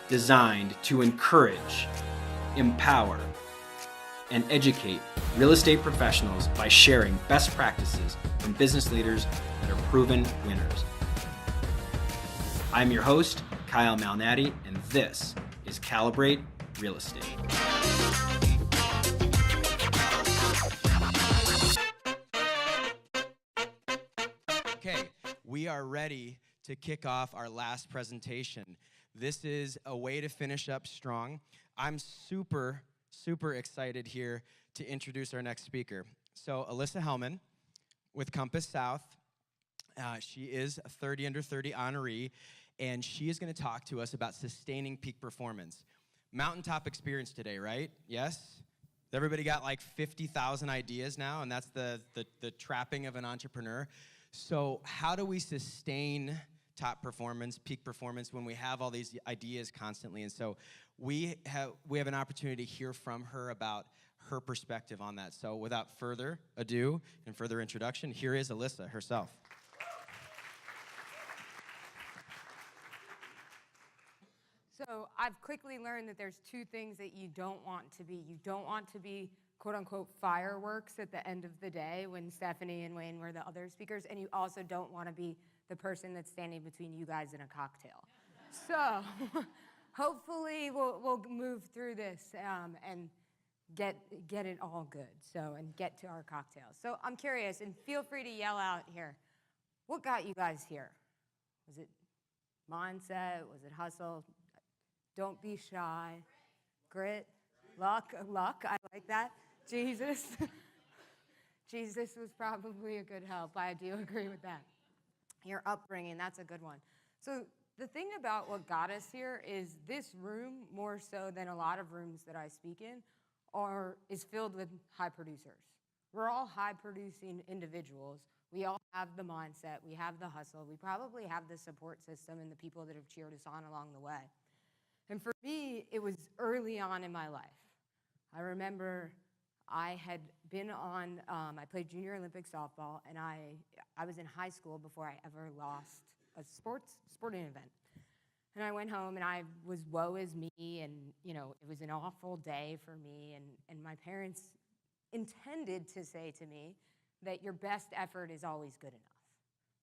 designed to encourage, empower, and educate real estate professionals by sharing best practices from business leaders that are proven winners. I'm your host, Kyle Malnati, and this is Calibrate Real Estate. Okay, we are ready to kick off our last presentation. This is a way to finish up strong. I'm super excited here to introduce our next speaker. So Alyssa Hellman with Compass South. She is a 30 under 30 honoree, and she is going to talk to us about sustaining peak performance. Mountaintop experience today, right? Yes? Everybody got like 50,000 ideas now, and that's the trapping of an entrepreneur. So how do we sustain top performance, peak performance, when we have all these ideas constantly? And so we have an opportunity to hear from her about her perspective on that. So without further ado and further introduction, here is Alyssa herself. So I've quickly learned that there's two things that you don't want to be. You don't want to be, quote unquote, fireworks at the end of the day when Stephanie and Wayne were the other speakers, and you also don't want to be the person that's standing between you guys and a cocktail. So hopefully we'll move through this and get it all good. So, and get to our cocktails. So I'm curious, and feel free to yell out here. What got you guys here? Was it mindset? Was it hustle? Don't be shy. Grit. Luck. I like that. Jesus. Jesus was probably a good help. I do agree with that. Your upbringing, that's a good one. So the thing about what got us here is this room, more so than a lot of rooms that I speak in, is filled with high producers. We're all high-producing individuals. We all have the mindset. We have the hustle. We probably have the support system and the people that have cheered us on along the way. And for me, it was early on in my life. I remember I had been on, I played junior Olympic softball, and I was in high school before I ever lost a sporting event. And I went home, and I was woe is me, and it was an awful day for me, and my parents intended to say to me that your best effort is always good enough.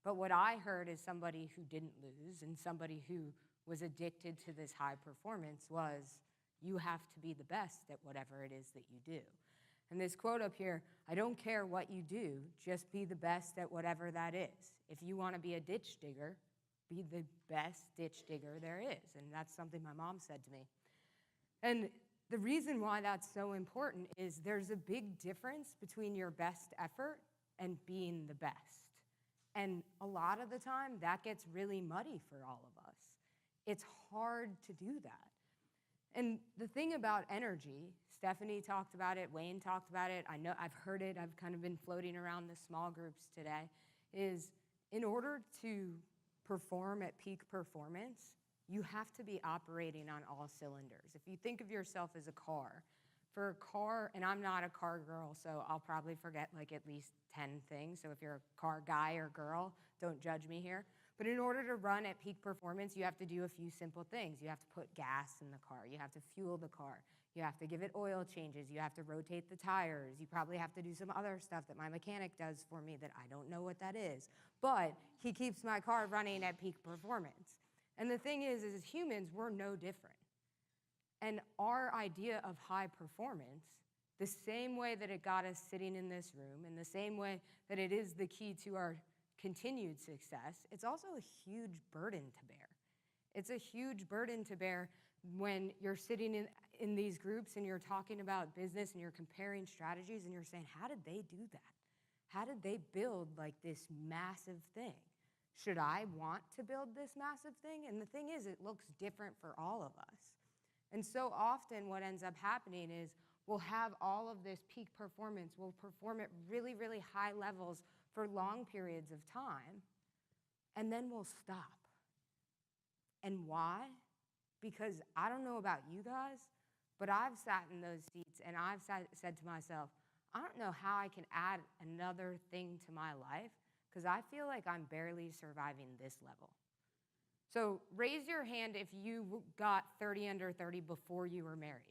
But what I heard as somebody who didn't lose and somebody who was addicted to this high performance was, you have to be the best at whatever it is that you do. And this quote up here, I don't care what you do, just be the best at whatever that is. If you want to be a ditch digger, be the best ditch digger there is. And that's something my mom said to me. And the reason why that's so important is there's a big difference between your best effort and being the best. And a lot of the time, that gets really muddy for all of us. It's hard to do that. And the thing about energy, Stephanie talked about it, Wayne talked about it, I know I've heard it, I've kind of been floating around the small groups today, is in order to perform at peak performance, you have to be operating on all cylinders. If you think of yourself as a car, for a car, and I'm not a car girl, so I'll probably forget like at least 10 things, so if you're a car guy or girl, don't judge me here. But in order to run at peak performance, you have to do a few simple things. You have to put gas in the car. You have to fuel the car. You have to give it oil changes. You have to rotate the tires. You probably have to do some other stuff that my mechanic does for me that I don't know what that is. But he keeps my car running at peak performance. And the thing is as humans, we're no different. And our idea of high performance, the same way that it got us sitting in this room, and the same way that it is the key to our continued success, it's also a huge burden to bear. It's a huge burden to bear when you're sitting in these groups and you're talking about business and you're comparing strategies and you're saying, how did they do that? How did they build like this massive thing? Should I want to build this massive thing? And the thing is, it looks different for all of us. And so often what ends up happening is we'll have all of this peak performance. We'll perform at really, really high levels for long periods of time, and then we'll stop. And why? Because I don't know about you guys, but I've sat in those seats and I've said to myself, I don't know how I can add another thing to my life because I feel like I'm barely surviving this level. So raise your hand if you got 30 under 30 before you were married.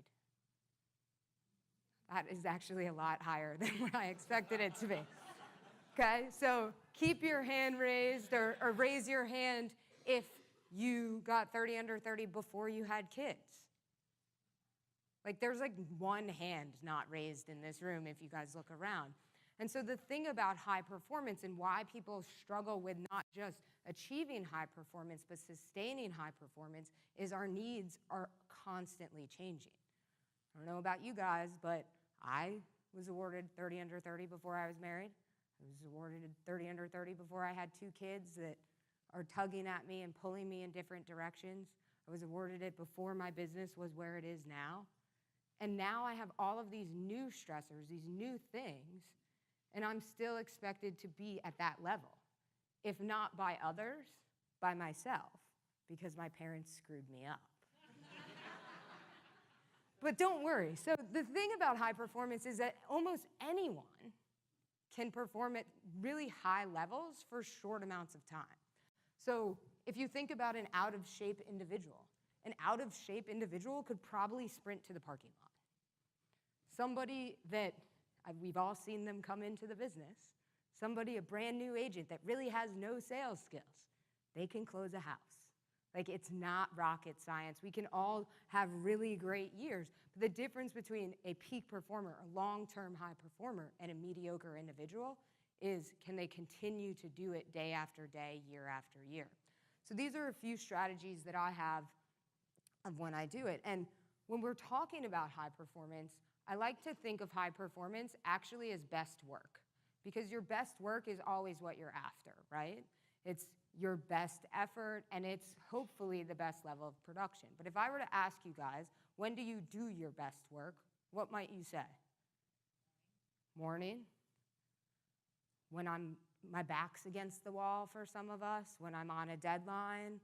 That is actually a lot higher than what I expected it to be. Okay, so keep your hand raised or raise your hand if you got 30 under 30 before you had kids. Like there's like one hand not raised in this room if you guys look around. And so the thing about high performance and why people struggle with not just achieving high performance, but sustaining high performance is our needs are constantly changing. I don't know about you guys, but I was awarded 30 under 30 before I was married. I was awarded 30 under 30 before I had 2 kids that are tugging at me and pulling me in different directions. I was awarded it before my business was where it is now. And now I have all of these new stressors, these new things, and I'm still expected to be at that level. If not by others, by myself, because my parents screwed me up. But don't worry. So the thing about high performance is that almost anyone can perform at really high levels for short amounts of time. So if you think about an out-of-shape individual could probably sprint to the parking lot. Somebody that, we've all seen them come into the business, somebody, a brand new agent that really has no sales skills, they can close a house. Like, it's not rocket science. We can all have really great years. But the difference between a peak performer, a long-term high performer, and a mediocre individual is, can they continue to do it day after day, year after year? So these are a few strategies that I have of when I do it. And when we're talking about high performance, I like to think of high performance actually as best work, because your best work is always what you're after, right? It's your best effort, and it's hopefully the best level of production. But if I were to ask you guys, when do you do your best work, what might you say? Morning? When my back's against the wall for some of us, when I'm on a deadline,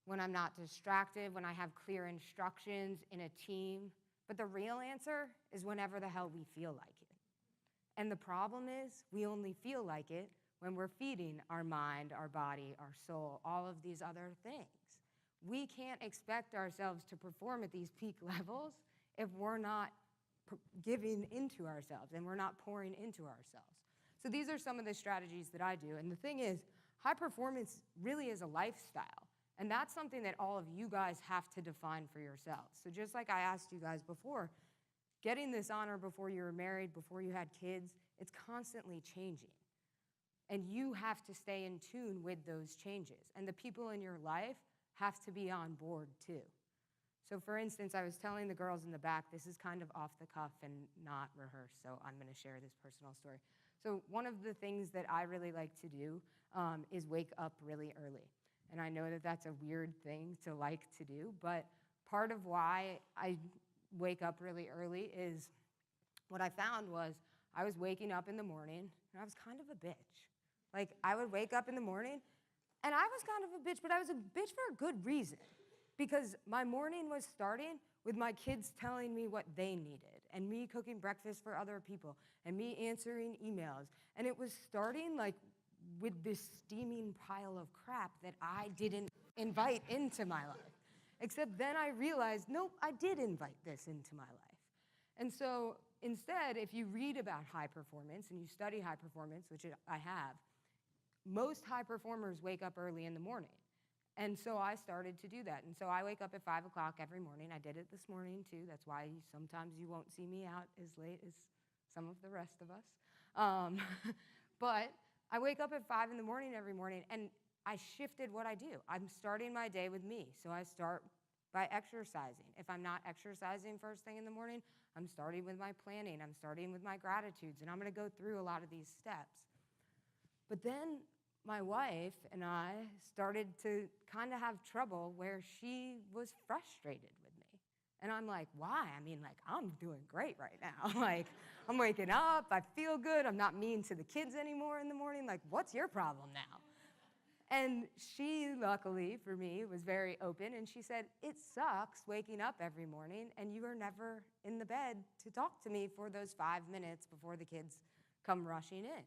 when I'm not distracted, when I have clear instructions in a team. But the real answer is whenever the hell we feel like it. And the problem is we only feel like it when we're feeding our mind, our body, our soul, all of these other things. We can't expect ourselves to perform at these peak levels if we're not giving into ourselves and we're not pouring into ourselves. So these are some of the strategies that I do. And the thing is, high performance really is a lifestyle. And that's something that all of you guys have to define for yourselves. So just like I asked you guys before, getting this honor before you were married, before you had kids, it's constantly changing. And you have to stay in tune with those changes. And the people in your life have to be on board too. So for instance, I was telling the girls in the back, this is kind of off the cuff and not rehearsed, so I'm gonna share this personal story. So one of the things that I really like to do is wake up really early. And I know that that's a weird thing to like to do, but part of why I wake up really early is what I found was I was waking up in the morning and I was kind of a bitch. Like, I would wake up in the morning and I was kind of a bitch, but I was a bitch for a good reason, because my morning was starting with my kids telling me what they needed and me cooking breakfast for other people and me answering emails. And it was starting like with this steaming pile of crap that I didn't invite into my life. Except then I realized, nope, I did invite this into my life. And so instead, if you read about high performance and you study high performance, which I have, most high performers wake up early in the morning. And so I started to do that. And so I wake up at 5 o'clock every morning. I did it this morning too. That's why sometimes you won't see me out as late as some of the rest of us. But I wake up at 5 in the morning every morning, and I shifted what I do. I'm starting my day with me. So I start by exercising. If I'm not exercising first thing in the morning, I'm starting with my planning. I'm starting with my gratitudes, and I'm gonna go through a lot of these steps. But then my wife and I started to kind of have trouble where she was frustrated with me. And I'm like, why? I mean, like, I'm doing great right now. Like, I'm waking up, I feel good, I'm not mean to the kids anymore in the morning. Like, what's your problem now? And she, luckily for me, was very open, and she said, it sucks waking up every morning and you are never in the bed to talk to me for those 5 minutes before the kids come rushing in.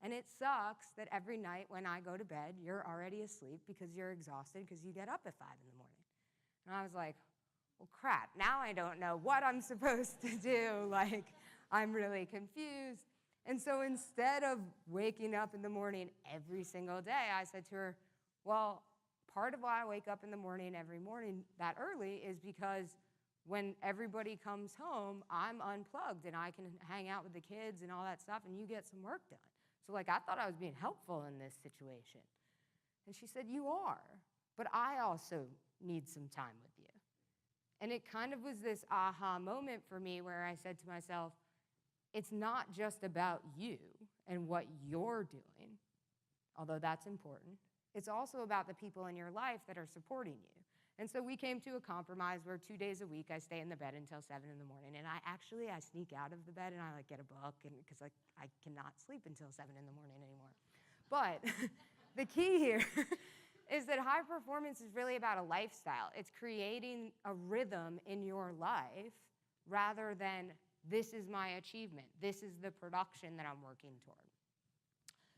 And it sucks that every night when I go to bed, you're already asleep because you're exhausted because you get up at 5 in the morning. And I was like, well, crap, now I don't know what I'm supposed to do. Like, I'm really confused. And so instead of waking up in the morning every single day, I said to her, well, part of why I wake up in the morning every morning that early is because when everybody comes home, I'm unplugged and I can hang out with the kids and all that stuff, and you get some work done. So like, I thought I was being helpful in this situation. And she said, you are, but I also need some time with you. And it kind of was this aha moment for me where I said to myself, it's not just about you and what you're doing, although that's important. It's also about the people in your life that are supporting you. And so we came to a compromise where 2 days a week I stay in the bed until 7 in the morning. And I sneak out of the bed and I like get a book because I cannot sleep until 7 in the morning anymore. But the key here is that high performance is really about a lifestyle. It's creating a rhythm in your life rather than this is my achievement. This is the production that I'm working toward.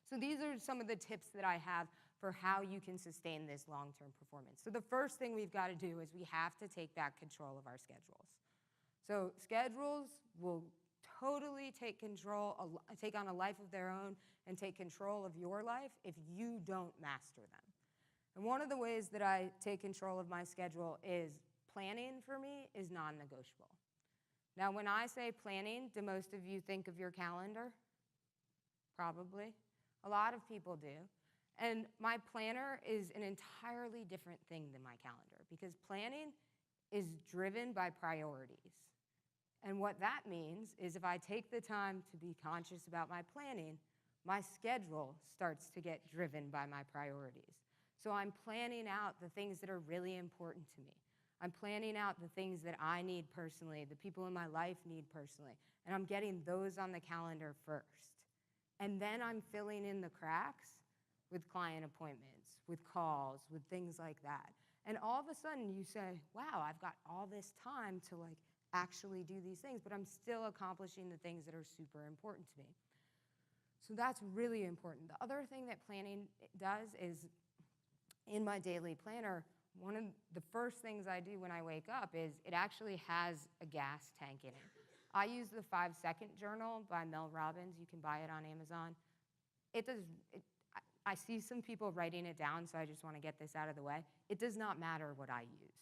So these are some of the tips that I have for how you can sustain this long-term performance. So the first thing we've got to do is we have to take back control of our schedules. So schedules will totally take on a life of their own and take control of your life if you don't master them. And one of the ways that I take control of my schedule is planning for me is non-negotiable. Now, when I say planning, do most of you think of your calendar? Probably. A lot of people do. And my planner is an entirely different thing than my calendar because planning is driven by priorities. And what that means is if I take the time to be conscious about my planning, my schedule starts to get driven by my priorities. So I'm planning out the things that are really important to me. I'm planning out the things that I need personally, the people in my life need personally, and I'm getting those on the calendar first. And then I'm filling in the cracks with client appointments, with calls, with things like that. And all of a sudden you say, wow, I've got all this time to like actually do these things, but I'm still accomplishing the things that are super important to me. So that's really important. The other thing that planning does is in my daily planner, one of the first things I do when I wake up is it actually has a gas tank in it. I use the 5-Second Journal by Mel Robbins. You can buy it on Amazon. I see some people writing it down, so I just want to get this out of the way. It does not matter what I use.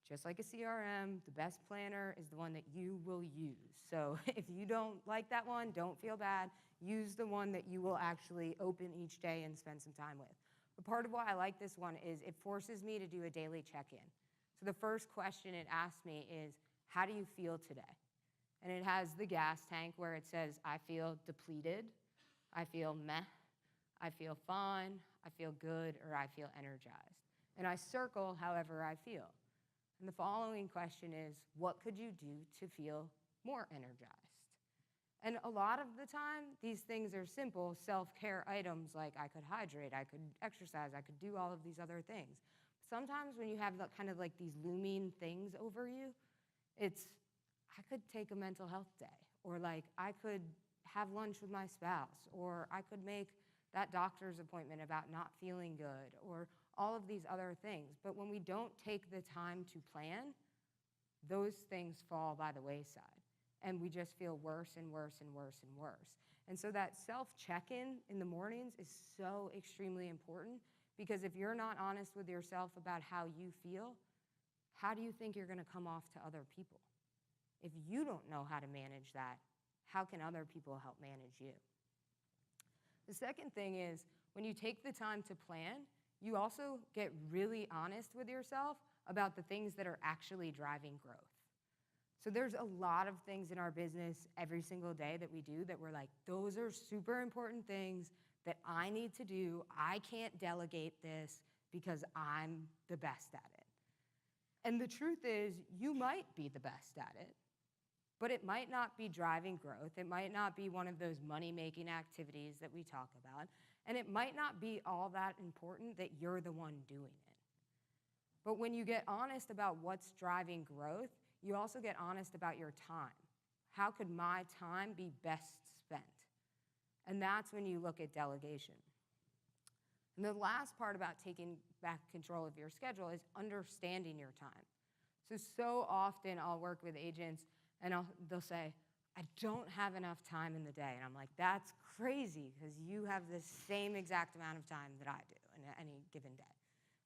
Just like a CRM, the best planner is the one that you will use. So if you don't like that one, don't feel bad. Use the one that you will actually open each day and spend some time with. But part of why I like this one is it forces me to do a daily check-in. So the first question it asks me is, how do you feel today? And it has the gas tank where it says, I feel depleted, I feel meh, I feel fine, I feel good, or I feel energized. And I circle however I feel. And the following question is, what could you do to feel more energized? And a lot of the time, these things are simple self-care items like I could hydrate, I could exercise, I could do all of these other things. Sometimes when you have kind of like these looming things over you, it's, I could take a mental health day, or like I could have lunch with my spouse, or I could make that doctor's appointment about not feeling good, or all of these other things. But when we don't take the time to plan, those things fall by the wayside. And we just feel worse and worse and worse and worse. And so that self-check-in in the mornings is so extremely important because if you're not honest with yourself about how you feel, how do you think you're gonna come off to other people? If you don't know how to manage that, how can other people help manage you? The second thing is when you take the time to plan, you also get really honest with yourself about the things that are actually driving growth. So there's a lot of things in our business every single day that we do that we're like, those are super important things that I need to do. I can't delegate this because I'm the best at it. And the truth is, you might be the best at it, but it might not be driving growth. It might not be one of those money-making activities that we talk about. And it might not be all that important that you're the one doing it. But when you get honest about what's driving growth, you also get honest about your time. How could my time be best spent? And that's when you look at delegation. And the last part about taking back control of your schedule is understanding your time. So often I'll work with agents and they'll say, I don't have enough time in the day. And I'm like, that's crazy, because you have the same exact amount of time that I do in any given day.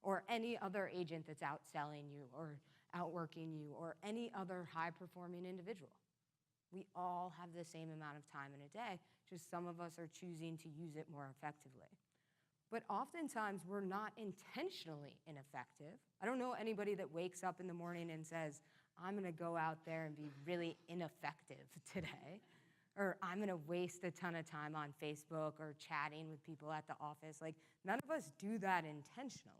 Or any other agent that's outselling you or outworking you or any other high-performing individual. We all have the same amount of time in a day, just some of us are choosing to use it more effectively. But oftentimes, we're not intentionally ineffective. I don't know anybody that wakes up in the morning and says, I'm gonna go out there and be really ineffective today, or I'm gonna waste a ton of time on Facebook or chatting with people at the office. Like, none of us do that intentionally.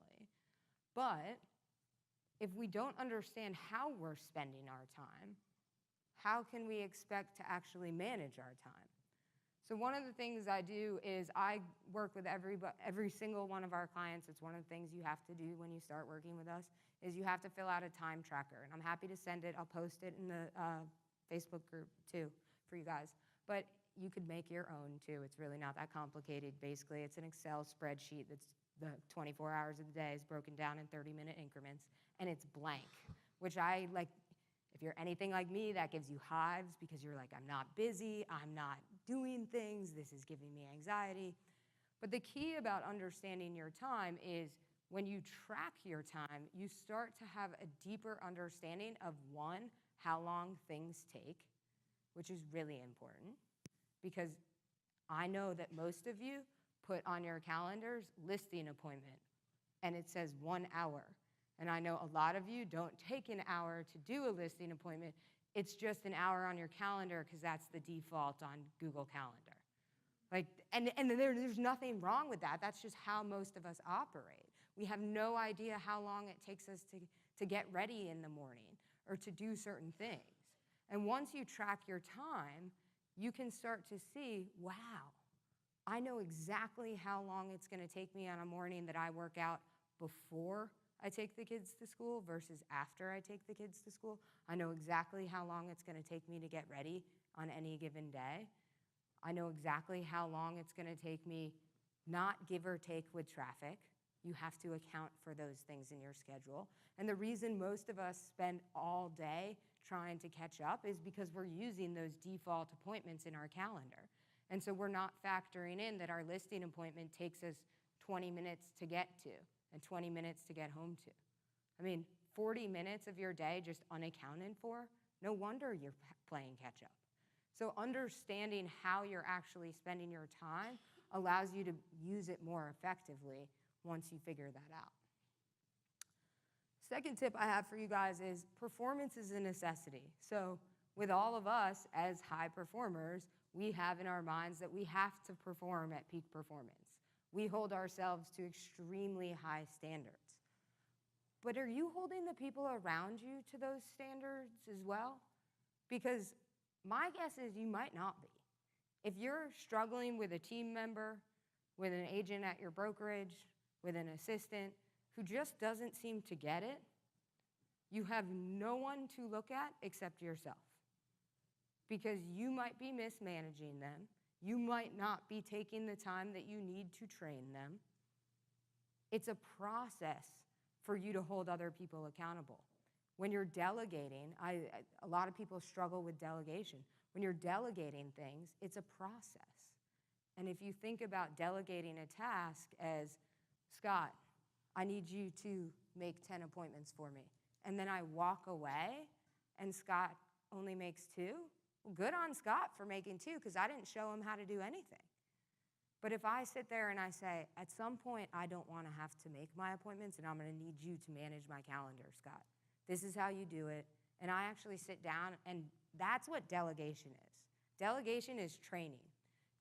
But if we don't understand how we're spending our time, how can we expect to actually manage our time? So one of the things I do is I work with every single one of our clients. It's one of the things you have to do when you start working with us, is you have to fill out a time tracker. And I'm happy to send it. I'll post it in the Facebook group too for you guys. But you could make your own too. It's really not that complicated. Basically, it's an Excel spreadsheet that's the 24 hours of the day is broken down in 30-minute increments, and it's blank, which I like. If you're anything like me, that gives you hives because you're like, I'm not busy, I'm not doing things, this is giving me anxiety. But the key about understanding your time is when you track your time, you start to have a deeper understanding of, one, how long things take, which is really important, because I know that most of you put on your calendars listing appointment, and it says 1 hour. And I know a lot of you don't take an hour to do a listing appointment. It's just an hour on your calendar because that's the default on Google Calendar. Like, and there's nothing wrong with that. That's just how most of us operate. We have no idea how long it takes us to get ready in the morning or to do certain things. And once you track your time, you can start to see, wow, I know exactly how long it's going to take me on a morning that I work out before I take the kids to school versus after I take the kids to school. I know exactly how long it's going to take me to get ready on any given day. I know exactly how long it's going to take me, not give or take with traffic. You have to account for those things in your schedule. And the reason most of us spend all day trying to catch up is because we're using those default appointments in our calendar. And so we're not factoring in that our listing appointment takes us 20 minutes to get to and 20 minutes to get home to. I mean, 40 minutes of your day just unaccounted for, no wonder you're playing catch up. So understanding how you're actually spending your time allows you to use it more effectively once you figure that out. Second tip I have for you guys is performance is a necessity. So with all of us as high performers, we have in our minds that we have to perform at peak performance. We hold ourselves to extremely high standards. But are you holding the people around you to those standards as well? Because my guess is you might not be. If you're struggling with a team member, with an agent at your brokerage, with an assistant who just doesn't seem to get it, you have no one to look at except yourself. Because you might be mismanaging them. You might not be taking the time that you need to train them. It's a process for you to hold other people accountable. When you're delegating, a lot of people struggle with delegation. When you're delegating things, it's a process. And if you think about delegating a task as, Scott, I need you to make 10 appointments for me. And then I walk away and Scott only makes 2. Well, good on Scott for making 2 because I didn't show him how to do anything. But if I sit there and I say, at some point, I don't want to have to make my appointments and I'm going to need you to manage my calendar, Scott. This is how you do it. And I actually sit down, and that's what delegation is. Delegation is training.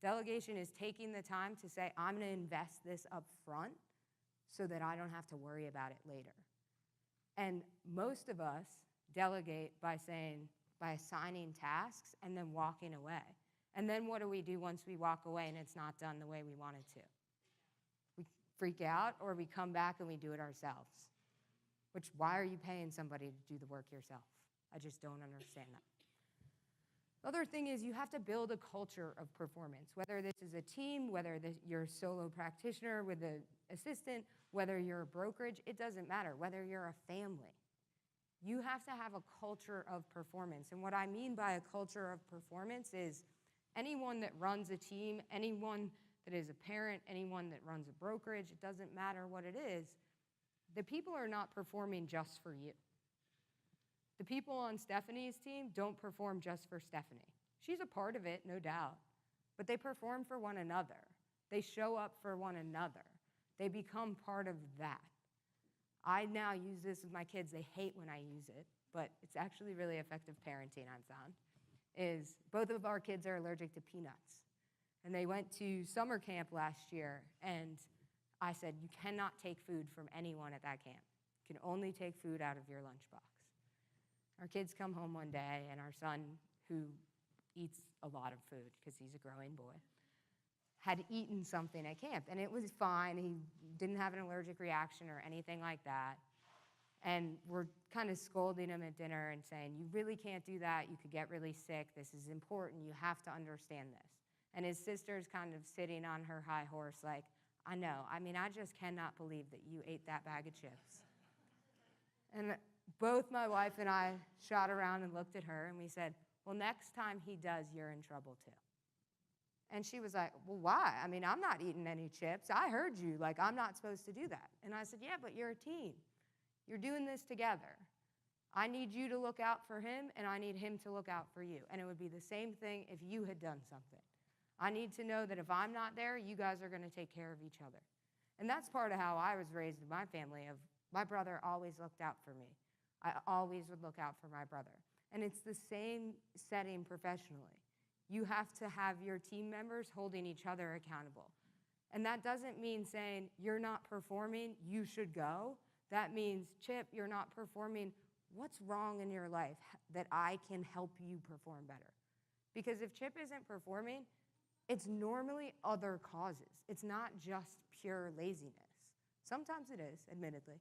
Delegation is taking the time to say, I'm going to invest this up front so that I don't have to worry about it later. And most of us delegate by assigning tasks and then walking away. And then what do we do once we walk away and it's not done the way we want it to? We freak out, or we come back and we do it ourselves. Which, why are you paying somebody to do the work yourself? I just don't understand that. The other thing is you have to build a culture of performance, whether this is a team, whether you're a solo practitioner with an assistant, whether you're a brokerage, it doesn't matter, whether you're a family. You have to have a culture of performance. And what I mean by a culture of performance is anyone that runs a team, anyone that is a parent, anyone that runs a brokerage, it doesn't matter what it is, the people are not performing just for you. The people on Stephanie's team don't perform just for Stephanie. She's a part of it, no doubt, but they perform for one another. They show up for one another. They become part of that. I now use this with my kids. They hate when I use it, but it's actually really effective parenting, I've found, is both of our kids are allergic to peanuts. And they went to summer camp last year, and I said, you cannot take food from anyone at that camp. You can only take food out of your lunchbox. Our kids come home one day, and our son, who eats a lot of food because he's a growing boy, had eaten something at camp, and it was fine. He didn't have an allergic reaction or anything like that. And we're kind of scolding him at dinner and saying, you really can't do that. You could get really sick. This is important. You have to understand this. And his sister's kind of sitting on her high horse like, I know. I mean, I just cannot believe that you ate that bag of chips. And both my wife and I shot around and looked at her, and we said, well, next time he does, you're in trouble too. And she was like, well, why? I mean, I'm not eating any chips. I heard you. Like, I'm not supposed to do that. And I said, yeah, but you're a team. You're doing this together. I need you to look out for him, and I need him to look out for you. And it would be the same thing if you had done something. I need to know that if I'm not there, you guys are going to take care of each other. And that's part of how I was raised in my family. Of my brother always looked out for me. I always would look out for my brother. And it's the same setting professionally. You have to have your team members holding each other accountable. And that doesn't mean saying, you're not performing, you should go. That means, Chip, you're not performing. What's wrong in your life that I can help you perform better? Because if Chip isn't performing, it's normally other causes. It's not just pure laziness. Sometimes it is, admittedly,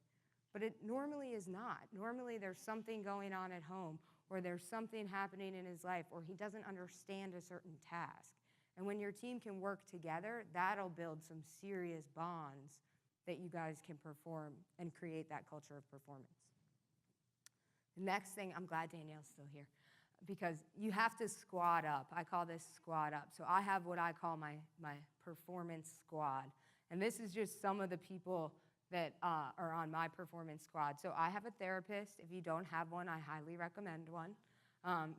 but it normally is not. Normally there's something going on at home, or there's something happening in his life, or he doesn't understand a certain task. And when your team can work together, that'll build some serious bonds that you guys can perform and create that culture of performance. The next thing, I'm glad Danielle's still here, because you have to squad up. I call this squad up. So I have what I call my performance squad. And this is just some of the people that are on my performance squad. So I have a therapist. If you don't have one, I highly recommend one.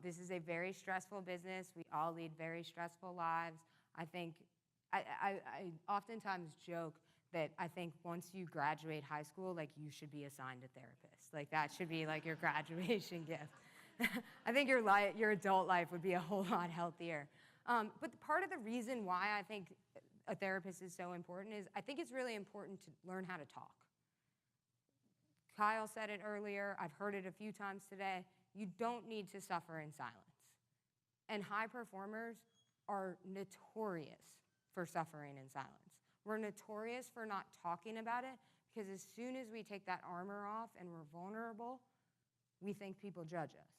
This is a very stressful business. We all lead very stressful lives. I think, I oftentimes joke that I think once you graduate high school, like you should be assigned a therapist. Like that should be like your graduation gift. I think your adult life would be a whole lot healthier. But part of the reason why I think a therapist is so important is I think it's really important to learn how to talk. Kyle said it earlier. I've heard it a few times today. You don't need to suffer in silence. And high performers are notorious for suffering in silence. We're notorious for not talking about it because as soon as we take that armor off and we're vulnerable, we think people judge us.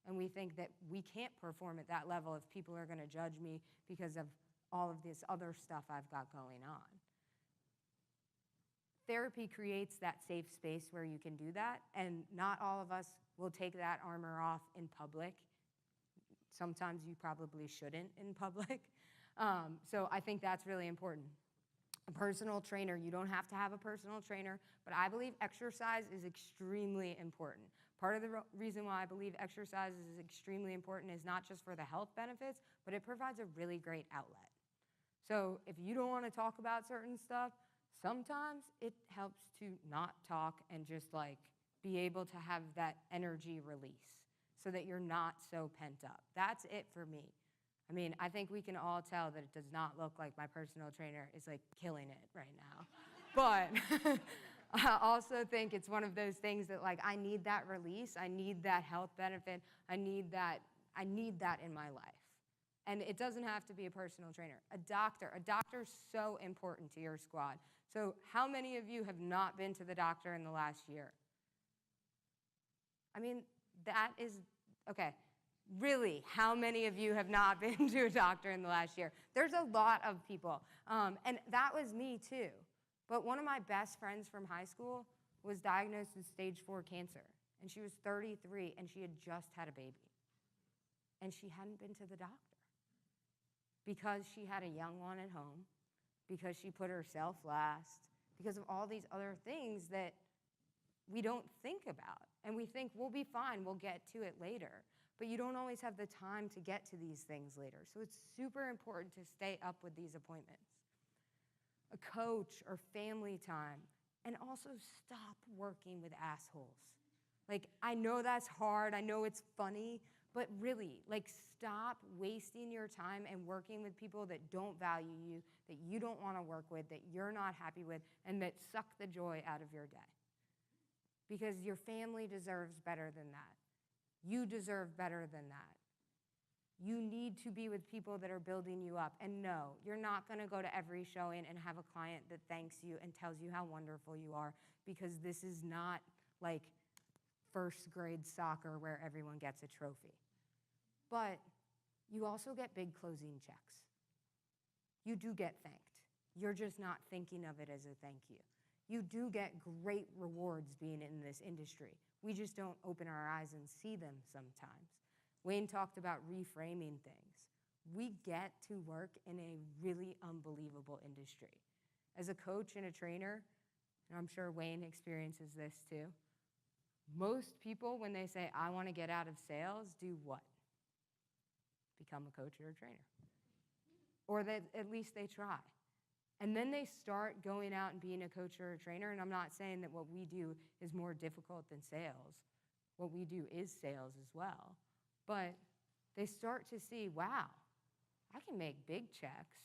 And we think that we can't perform at that level if people are going to judge me because of all of this other stuff I've got going on. Therapy creates that safe space where you can do that, and not all of us will take that armor off in public. Sometimes you probably shouldn't in public. So I think that's really important. A personal trainer, you don't have to have a personal trainer, but I believe exercise is extremely important. Part of the reason why I believe exercise is extremely important is not just for the health benefits, but it provides a really great outlet. So if you don't want to talk about certain stuff, sometimes it helps to not talk and just like be able to have that energy release so that you're not so pent up. That's it for me. I mean, I think we can all tell that it does not look like my personal trainer is like killing it right now. But I also think it's one of those things that like I need that release, I need that health benefit, I need that in my life. And it doesn't have to be a personal trainer. A doctor's so important to your squad. So how many of you have not been to the doctor in the last year? I mean, that is, okay, Really, how many of you have not been to a doctor in the last year? There's a lot of people. And that was me too. But one of my best friends from high school was diagnosed with stage 4 cancer. And she was 33 and she had just had a baby. And she hadn't been to the doctor because she had a young one at home, because she put herself last, because of all these other things that we don't think about. And we think, we'll be fine, we'll get to it later. But you don't always have the time to get to these things later. So it's super important to stay up with these appointments. A coach or family time, and also stop working with assholes. Like, I know that's hard, I know it's funny, but really, like, stop wasting your time and working with people that don't value you, that you don't want to work with, that you're not happy with, and that suck the joy out of your day. Because your family deserves better than that. You deserve better than that. You need to be with people that are building you up. And no, you're not going to go to every showing and have a client that thanks you and tells you how wonderful you are, because this is not like first grade soccer where everyone gets a trophy. But you also get big closing checks. You do get thanked. You're just not thinking of it as a thank you. You do get great rewards being in this industry. We just don't open our eyes and see them sometimes. Wayne talked about reframing things. We get to work in a really unbelievable industry. As a coach and a trainer, and I'm sure Wayne experiences this too, most people, when they say, I want to get out of sales, do what? Become a coach or a trainer. Or that at least they try. And then they start going out and being a coach or a trainer, and I'm not saying that what we do is more difficult than sales. What we do is sales as well. But they start to see, wow, I can make big checks.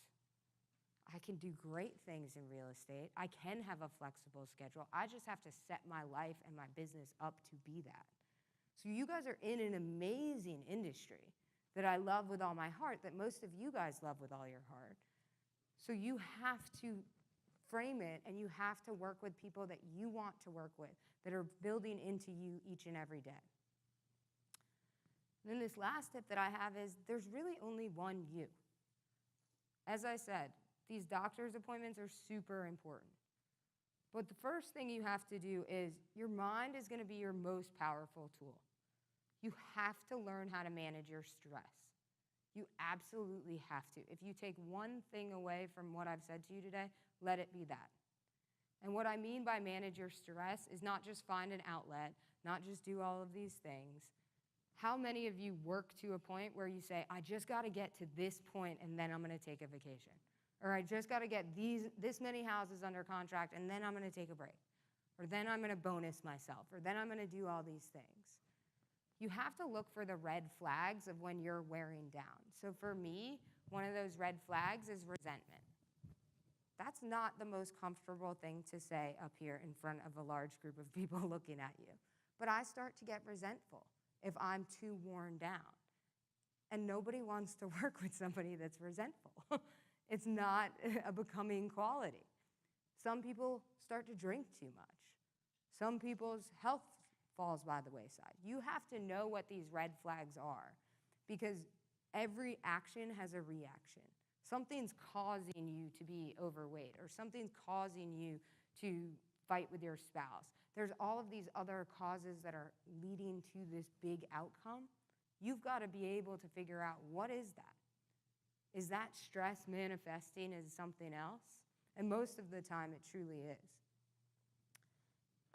I can do great things in real estate. I can have a flexible schedule. I just have to set my life and my business up to be that. So you guys are in an amazing industry that I love with all my heart, that most of you guys love with all your heart. So you have to frame it, and you have to work with people that you want to work with, that are building into you each and every day. And then this last tip that I have is there's really only one you. As I said, these doctor's appointments are super important. But the first thing you have to do is your mind is going to be your most powerful tool. You have to learn how to manage your stress. You absolutely have to. If you take one thing away from what I've said to you today, let it be that. And what I mean by manage your stress is not just find an outlet, not just do all of these things. How many of you work to a point where you say, I just got to get to this point and then I'm going to take a vacation? Or I just got to get this many houses under contract and then I'm going to take a break. Or then I'm going to bonus myself. Or then I'm going to do all these things. You have to look for the red flags of when you're wearing down. So for me, one of those red flags is resentment. That's not the most comfortable thing to say up here in front of a large group of people looking at you. But I start to get resentful if I'm too worn down. And nobody wants to work with somebody that's resentful. It's not a becoming quality. Some people start to drink too much. Some people's health falls by the wayside. You have to know what these red flags are, because every action has a reaction. Something's causing you to be overweight, or something's causing you to fight with your spouse. There's all of these other causes that are leading to this big outcome. You've got to be able to figure out, what is that? Is that stress manifesting as something else? And most of the time, it truly is.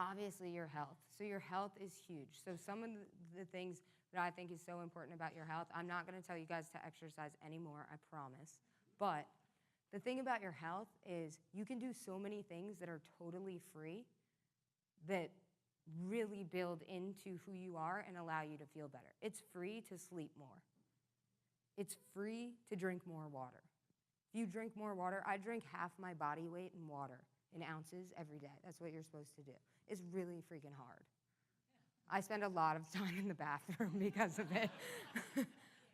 Obviously, your health. So your health is huge. So some of the things that I think is so important about your health, I'm not going to tell you guys to exercise anymore, I promise. But the thing about your health is you can do so many things that are totally free that really build into who you are and allow you to feel better. It's free to sleep more. It's free to drink more water. If you drink more water, I drink half my body weight in water, in ounces, every day. That's what you're supposed to do. It's really freaking hard. I spend a lot of time in the bathroom because of it.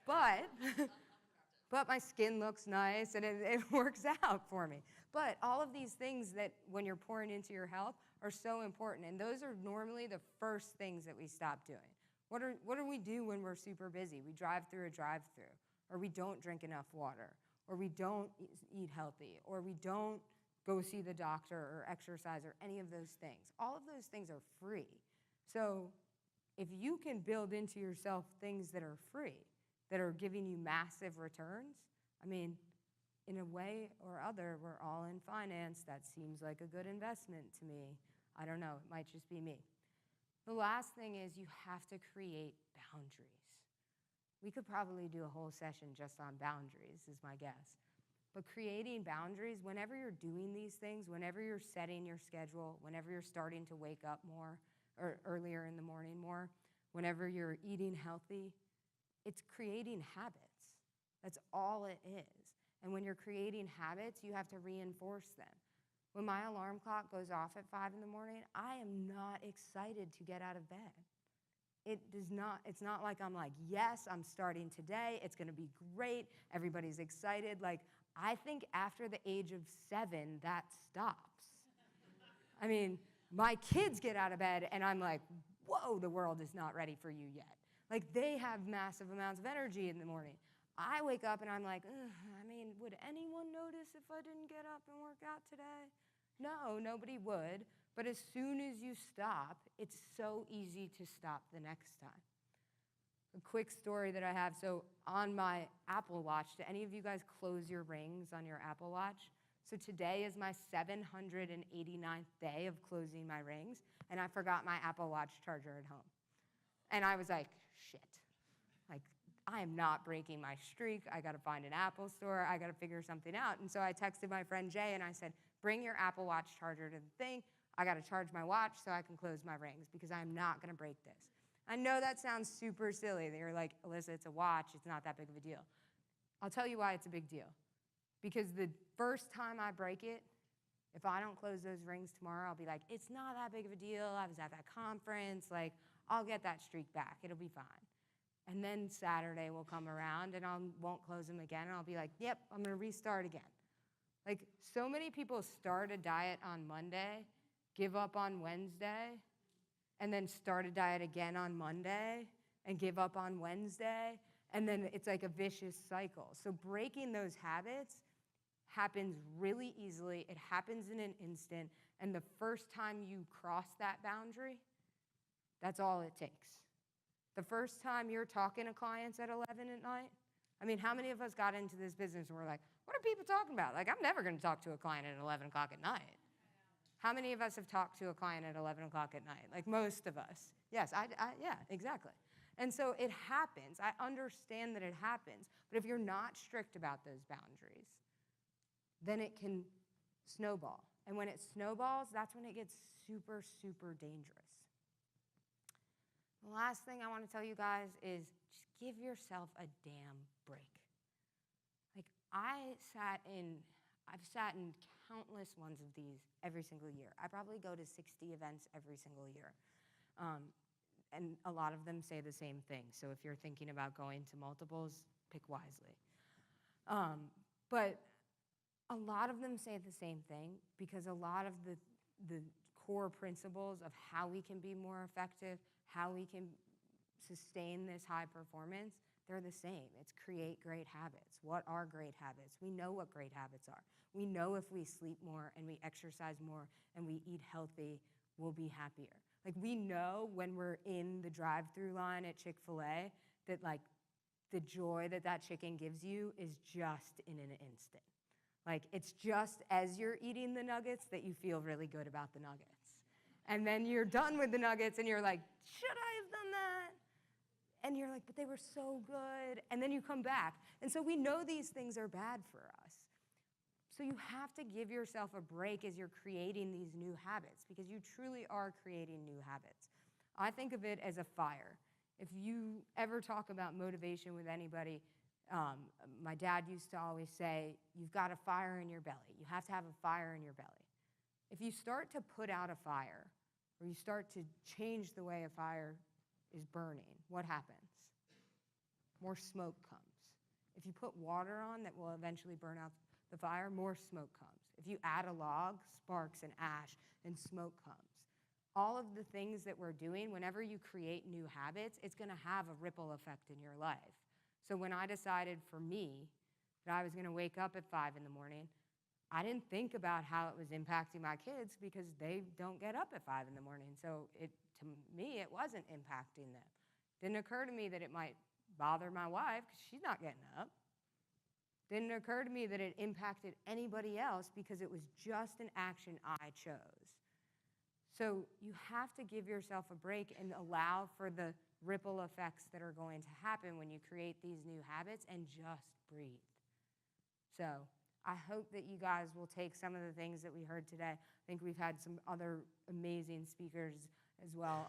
But my skin looks nice, and it works out for me. But all of these things that when you're pouring into your health are so important, and those are normally the first things that we stop doing. What do we do when we're super busy? We drive through a drive-through, or we don't drink enough water, or we don't eat healthy, or we don't go see the doctor or exercise or any of those things. All of those things are free. So if you can build into yourself things that are free, that are giving you massive returns, I mean, in a way or other, we're all in finance. That seems like a good investment to me. I don't know, it might just be me. The last thing is you have to create boundaries. We could probably do a whole session just on boundaries, is my guess. But creating boundaries, whenever you're doing these things, whenever you're setting your schedule, whenever you're starting to wake up more, or earlier in the morning more, whenever you're eating healthy, it's creating habits. That's all it is. And when you're creating habits, you have to reinforce them. When my alarm clock goes off at 5 in the morning, I am not excited to get out of bed. It's not like I'm like, yes, I'm starting today. It's gonna be great. Everybody's excited. Like, I think after the age of 7, that stops. I mean, my kids get out of bed and I'm like, whoa, the world is not ready for you yet. Like, they have massive amounts of energy in the morning. I wake up and I'm like, I mean, would anyone notice if I didn't get up and work out today? No, nobody would. But as soon as you stop, it's so easy to stop the next time. A quick story that I have. So on my Apple Watch, do any of you guys close your rings on your Apple Watch? So today is my 789th day of closing my rings, and I forgot my Apple Watch charger at home. And I was like, shit. Like, I am not breaking my streak. I got to find an Apple store. I got to figure something out. And so I texted my friend Jay, and I said, bring your Apple Watch charger to the thing. I got to charge my watch so I can close my rings because I'm not going to break this. I know that sounds super silly. You're like, Alyssa, it's a watch. It's not that big of a deal. I'll tell you why it's a big deal. Because the first time I break it, if I don't close those rings tomorrow, I'll be like, it's not that big of a deal. I was at that conference. Like, I'll get that streak back. It'll be fine. And then Saturday will come around, and I won't close them again, and I'll be like, yep, I'm going to restart again. Like, so many people start a diet on Monday, give up on Wednesday, and then start a diet again on Monday, and give up on Wednesday, and then it's like a vicious cycle. So breaking those habits happens really easily. It happens in an instant, and the first time you cross that boundary, that's all it takes. The first time you're talking to clients at 11 at night, I mean, how many of us got into this business and we're like, what are people talking about? Like, I'm never going to talk to a client at 11 o'clock at night. How many of us have talked to a client at 11 o'clock at night? Like, most of us. Yes, yeah, exactly. And so it happens. I understand that it happens. But if you're not strict about those boundaries, then it can snowball. And when it snowballs, that's when it gets super, super dangerous. The last thing I want to tell you guys is just give yourself a damn break. Like, I've sat in countless ones of these every single year. I probably go to 60 events every single year. And a lot of them say the same thing. So if you're thinking about going to multiples, pick wisely. But a lot of them say the same thing because a lot of the core principles of how we can be more effective, how we can sustain this high performance, they're the same. It's create great habits. What are great habits? We know what great habits are. We know if we sleep more and we exercise more and we eat healthy, we'll be happier. Like, we know when we're in the drive-through line at Chick-fil-A that, like, the joy that that chicken gives you is just in an instant. Like, it's just as you're eating the nuggets that you feel really good about the nuggets. And then you're done with the nuggets and you're like, should I have done that? And you're like, but they were so good. And then you come back. And so we know these things are bad for us. So you have to give yourself a break as you're creating these new habits because you truly are creating new habits. I think of it as a fire. If you ever talk about motivation with anybody, my dad used to always say, you've got a fire in your belly. You have to have a fire in your belly. If you start to put out a fire, or you start to change the way a fire is burning, what happens? More smoke comes. If you put water on that will eventually burn out the fire, more smoke comes. If you add a log, sparks and ash, and smoke comes. all of the things that we're doing, whenever you create new habits, it's gonna have a ripple effect in your life. So when I decided for me that I was gonna wake up at 5 in the morning, I didn't think about how it was impacting my kids because they don't get up at 5 in the morning. So to me, it wasn't impacting them. Didn't occur to me that it might bother my wife because she's not getting up. Didn't occur to me that it impacted anybody else because it was just an action I chose. So you have to give yourself a break and allow for the ripple effects that are going to happen when you create these new habits, and just breathe. So I hope that you guys will take some of the things that we heard today. I think we've had some other amazing speakers as well.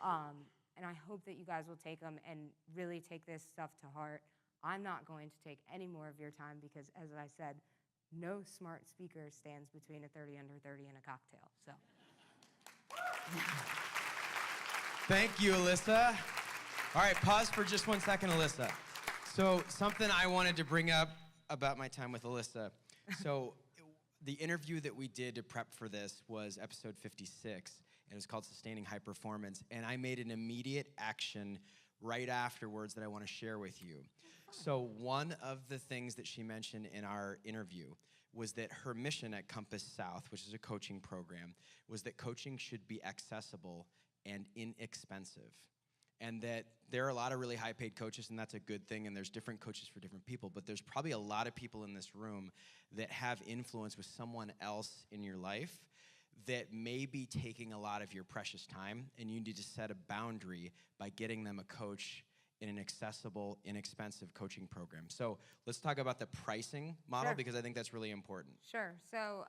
And I hope that you guys will take them and really take this stuff to heart. I'm not going to take any more of your time because, as I said, no smart speaker stands between a 30 under 30 and a cocktail. So. Thank you, Alyssa. All right, pause for just 1 second, Alyssa. So something I wanted to bring up about my time with Alyssa. So the interview that we did to prep for this was episode 56, and it was called Sustaining High Performance, and I made an immediate action right afterwards that I want to share with you. So one of the things that she mentioned in our interview was that her mission at Compass South, which is a coaching program, was that coaching should be accessible and inexpensive. And that there are a lot of really high-paid coaches, and that's a good thing, and there's different coaches for different people, but there's probably a lot of people in this room that have influence with someone else in your life that may be taking a lot of your precious time, and you need to set a boundary by getting them a coach in an accessible, inexpensive coaching program. So let's talk about the pricing model, Sure. because I think that's really important. Sure. So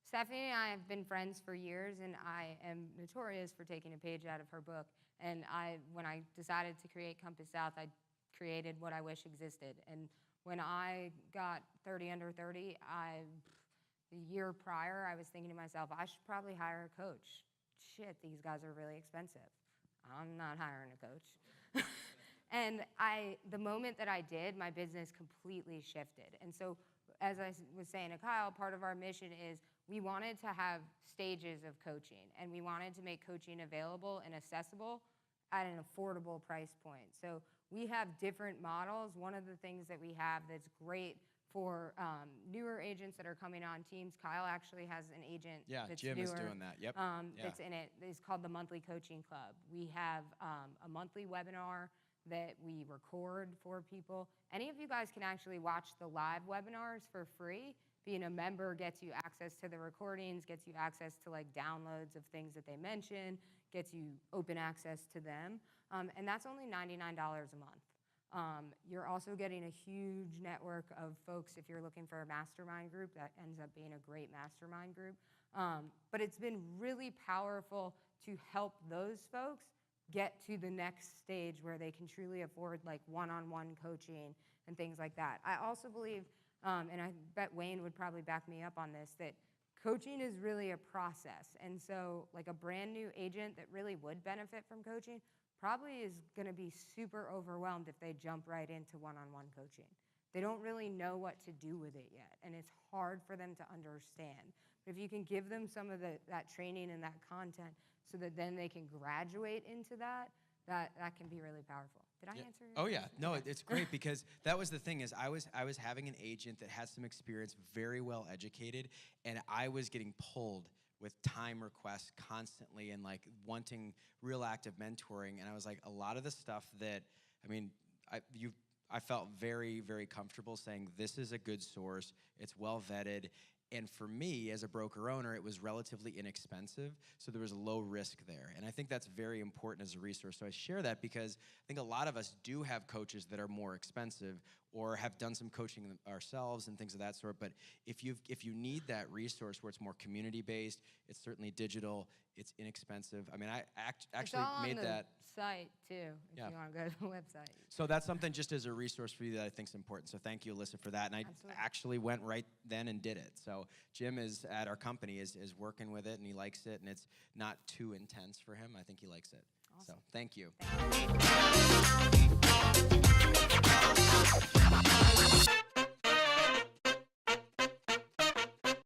Stephanie and I have been friends for years, and I am notorious for taking a page out of her book. And when I decided to create Compass South, I created what I wish existed. And when I got 30 under 30, the year prior, I was thinking to myself, I should probably hire a coach. Shit, these guys are really expensive. I'm not hiring a coach. And the moment that I did, my business completely shifted. And so, as I was saying to Kyle, part of our mission is we wanted to have stages of coaching, and we wanted to make coaching available and accessible at an affordable price point. So we have different models. One of the things that we have that's great for newer agents that are coming on teams, Kyle actually has an agent that's Jim newer, is doing that. Yep. that's in it. It's called the Monthly Coaching Club. We have a monthly webinar that we record for people. Any of you guys can actually watch the live webinars for free. Being a member gets you access to the recordings, gets you access to like downloads of things that they mention, gets you open access to them. And that's only $99 a month. You're also getting a huge network of folks if you're looking for a mastermind group. That ends up being a great mastermind group. But it's been really powerful to help those folks get to the next stage where they can truly afford like one-on-one coaching and things like that. I also believe, and I bet Wayne would probably back me up on this, that coaching is really a process. And so like a brand new agent that really would benefit from coaching probably is gonna be super overwhelmed if they jump right into one-on-one coaching. They don't really know what to do with it yet, and it's hard for them to understand. But if you can give them some of that training and that content so that then they can graduate into that can be really powerful. Did I answer your question? No, Okay. it's great because that was the thing is I was having an agent that had some experience, very well educated, and I was getting pulled with time requests constantly and like wanting real active mentoring. And I was like, a lot of the stuff that, I mean, I felt very, very comfortable saying this is a good source, it's well vetted. And for me, as a broker owner, it was relatively inexpensive, so there was a low risk there. And I think that's very important as a resource. So I share that because I think a lot of us do have coaches that are more expensive or have done some coaching ourselves and things of that sort. But if you need that resource where it's more community-based, it's certainly digital, it's inexpensive. I mean, I actually made that. It's all on the site, too, if you want to go to the website. So that's something just as a resource for you that I think is important. So thank you, Alyssa, for that. And I actually went right then and did it. So Jim is at our company, is working with it, and he likes it, and it's not too intense for him. I think he likes it. Awesome. So thank you. Thank you.